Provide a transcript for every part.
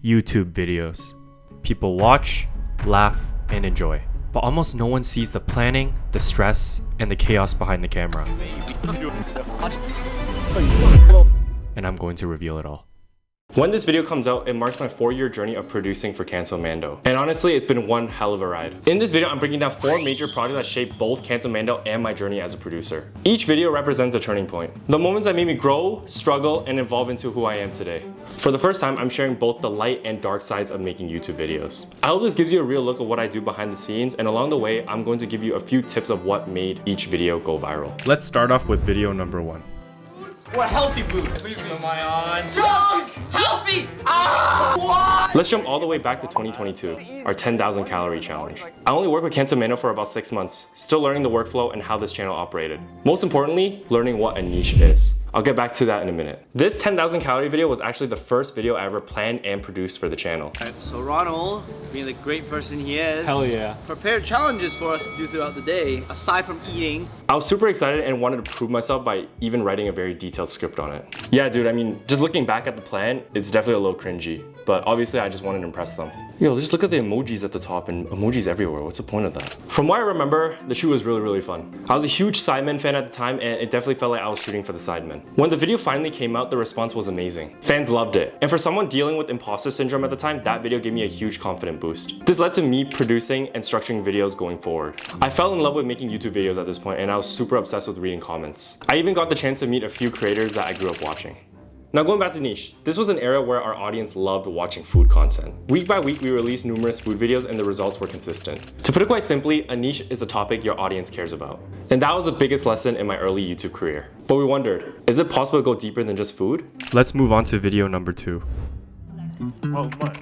YouTube videos. People watch, laugh, and enjoy. But almost no one sees the planning, the stress, and the chaos behind the camera. And I'm going to reveal it all. When this video comes out, it marks my 4-year journey of producing for Canto Mando. And honestly, it's been one hell of a ride. In this video, I'm breaking down 4 major projects that shaped both Canto Mando and my journey as a producer. Each video represents a turning point. The moments that made me grow, struggle, and evolve into who I am today. For the first time, I'm sharing both the light and dark sides of making YouTube videos. I hope this gives you a real look at what I do behind the scenes, and along the way, I'm going to give you a few tips of what made each video go viral. Let's start off with video number 1. What healthy food? Please am I on? Junk! Healthy! Ah! What? Let's jump all the way back to 2022, our 10,000 calorie challenge. I only worked with Canto Mando for about 6 months, still learning the workflow and how this channel operated. Most importantly, learning what a niche is. I'll get back to that in a minute. This 10,000 calorie video was actually the first video I ever planned and produced for the channel. So Ronald, being the great person he is, Hell yeah. prepared challenges for us to do throughout the day, aside from eating. I was super excited and wanted to prove myself by even writing a very detailed script on it. Yeah, dude, I mean, just looking back at the plan, it's definitely a little cringy, but obviously I just wanted to impress them. Yo, just look at the emojis at the top and emojis everywhere. What's the point of that? From what I remember, the shoot was really fun. I was a huge Sidemen fan at the time and it definitely felt like I was shooting for the Sidemen. When the video finally came out, the response was amazing. Fans loved it. And for someone dealing with imposter syndrome at the time, that video gave me a huge confidence boost. This led to me producing and structuring videos going forward. I fell in love with making YouTube videos at this point and I was super obsessed with reading comments. I even got the chance to meet a few creators that I grew up watching. Now going back to niche, this was an era where our audience loved watching food content. Week by week, we released numerous food videos and the results were consistent. To put it quite simply, a niche is a topic your audience cares about. And that was the biggest lesson in my early YouTube career. But we wondered, is it possible to go deeper than just food? Let's move on to video number 2. Oh my.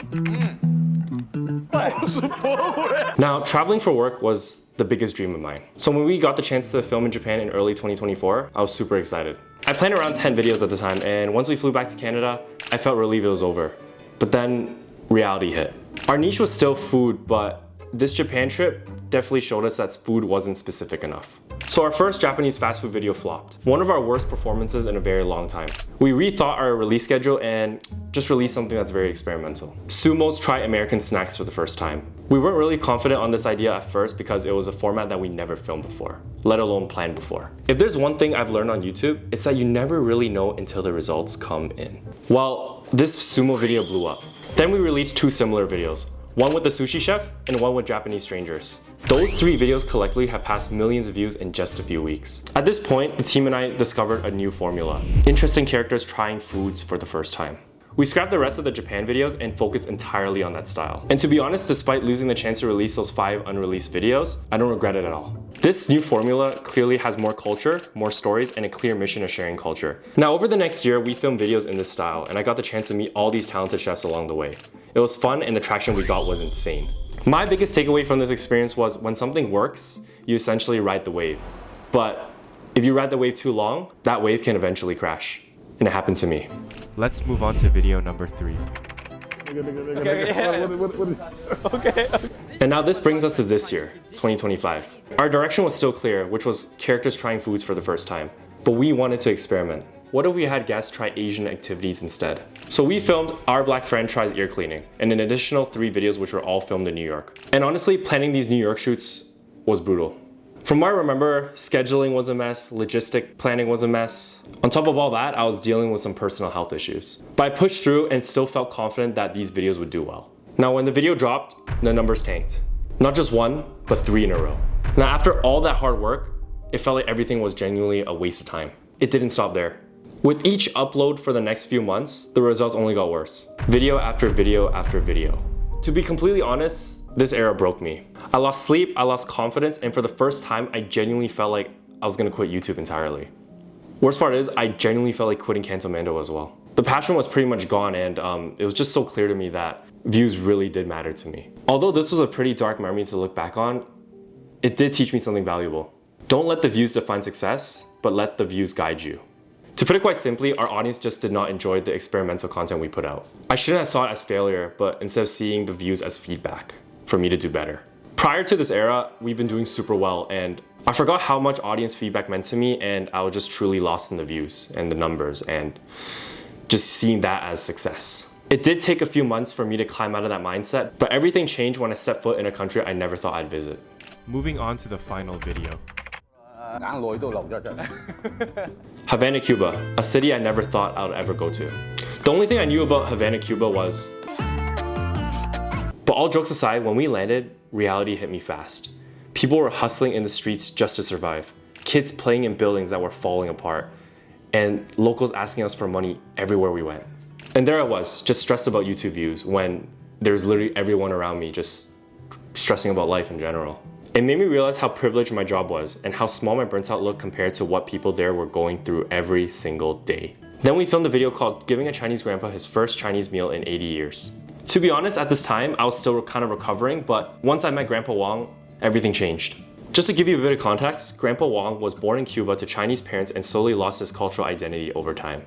Now, traveling for work was the biggest dream of mine. So when we got the chance to film in Japan in early 2024, I was super excited. I planned around 10 videos at the time, and once we flew back to Canada, I felt relieved it was over. But then, reality hit. Our niche was still food, but this Japan trip definitely showed us that food wasn't specific enough. So our first Japanese fast food video flopped. One of our worst performances in a very long time. We rethought our release schedule and just released something that's very experimental. Sumo's try American snacks for the first time. We weren't really confident on this idea at first because it was a format that we never filmed before, let alone planned before. If there's one thing I've learned on YouTube, it's that you never really know until the results come in. Well, this sumo video blew up. Then we released 2 similar videos. One with the sushi chef and one with Japanese strangers. Those 3 videos collectively have passed millions of views in just a few weeks. At this point, the team and I discovered a new formula. Interesting characters trying foods for the first time. We scrapped the rest of the Japan videos and focused entirely on that style. And to be honest, despite losing the chance to release those 5 unreleased videos, I don't regret it at all. This new formula clearly has more culture, more stories, and a clear mission of sharing culture. Now, over the next year, we filmed videos in this style, and I got the chance to meet all these talented chefs along the way. It was fun, and the traction we got was insane. My biggest takeaway from this experience was when something works, you essentially ride the wave. But if you ride the wave too long, that wave can eventually crash. And it happened to me. Let's move on to video number 3. Okay. And now this brings us to this year, 2025. Our direction was still clear, which was characters trying foods for the first time. But we wanted to experiment. What if we had guests try Asian activities instead? So we filmed Our Black Friend Tries Ear Cleaning and an additional 3 videos which were all filmed in New York. And honestly, planning these New York shoots was brutal. From what I remember, scheduling was a mess, logistic planning was a mess. On top of all that, I was dealing with some personal health issues. But I pushed through and still felt confident that these videos would do well. Now when the video dropped, the numbers tanked. Not just 1, but 3 in a row. Now after all that hard work, it felt like everything was genuinely a waste of time. It didn't stop there. With each upload for the next few months, the results only got worse. Video after video after video. To be completely honest, this era broke me. I lost sleep, I lost confidence, and for the first time, I genuinely felt like I was gonna quit YouTube entirely. Worst part is, I genuinely felt like quitting Canto Mando as well. The passion was pretty much gone and it was just so clear to me that views really did matter to me. Although this was a pretty dark memory to look back on, it did teach me something valuable. Don't let the views define success, but let the views guide you. To put it quite simply, our audience just did not enjoy the experimental content we put out. I shouldn't have saw it as failure, but instead of seeing the views as feedback for me to do better. Prior to this era, we've been doing super well and I forgot how much audience feedback meant to me and I was just truly lost in the views and the numbers and just seeing that as success. It did take a few months for me to climb out of that mindset, but everything changed when I stepped foot in a country I never thought I'd visit. Moving on to the final video. Havana, Cuba, a city I never thought I would ever go to. The only thing I knew about Havana, Cuba was... But all jokes aside, when we landed, reality hit me fast. People were hustling in the streets just to survive. Kids playing in buildings that were falling apart. And locals asking us for money everywhere we went. And there I was, just stressed about YouTube views when there's literally everyone around me just stressing about life in general. It made me realize how privileged my job was and how small my burnt out looked compared to what people there were going through every single day. Then we filmed a video called Giving a Chinese Grandpa His First Chinese Meal in 80 Years. To be honest, at this time, I was still kind of recovering, but once I met Grandpa Wong, everything changed. Just to give you a bit of context, Grandpa Wong was born in Cuba to Chinese parents and slowly lost his cultural identity over time.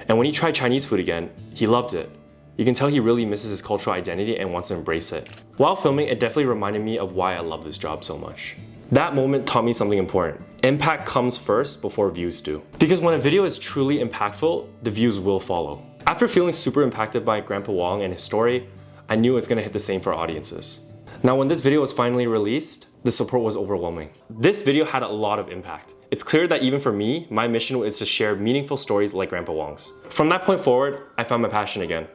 And when he tried Chinese food again, he loved it. You can tell he really misses his cultural identity and wants to embrace it. While filming, it definitely reminded me of why I love this job so much. That moment taught me something important. Impact comes first before views do. Because when a video is truly impactful, the views will follow. After feeling super impacted by Grandpa Wong and his story, I knew it's gonna hit the same for audiences. Now when this video was finally released, the support was overwhelming. This video had a lot of impact. It's clear that even for me, my mission is to share meaningful stories like Grandpa Wong's. From that point forward, I found my passion again.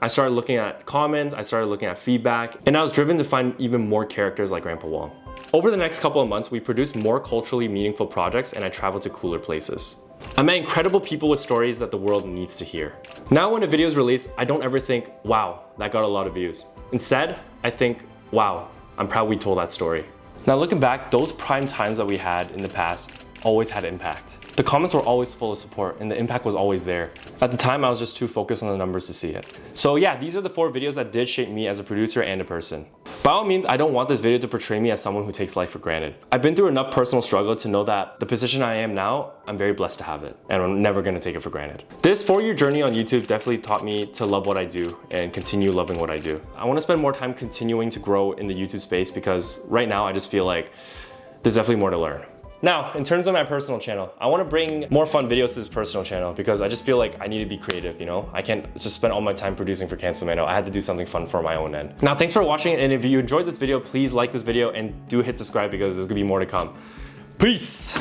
I started looking at comments, I started looking at feedback, and I was driven to find even more characters like Grandpa Wong. Over the next couple of months, we produced more culturally meaningful projects and I traveled to cooler places. I met incredible people with stories that the world needs to hear. Now when a video is released, I don't ever think, wow, that got a lot of views. Instead, I think, wow, I'm proud we told that story. Now looking back, those prime times that we had in the past always had impact. The comments were always full of support and the impact was always there. At the time, I was just too focused on the numbers to see it. So yeah, these are the 4 videos that did shape me as a producer and a person. By all means, I don't want this video to portray me as someone who takes life for granted. I've been through enough personal struggle to know that the position I am now, I'm very blessed to have it, and I'm never gonna take it for granted. This 4-year journey on YouTube definitely taught me to love what I do and continue loving what I do. I wanna spend more time continuing to grow in the YouTube space because right now I just feel like there's definitely more to learn. Now, in terms of my personal channel, I want to bring more fun videos to this personal channel because I just feel like I need to be creative, you know? I can't just spend all my time producing for Cancel. I had to do something fun for my own end. Now, thanks for watching, and if you enjoyed this video, please like this video and do hit subscribe because there's gonna be more to come. Peace!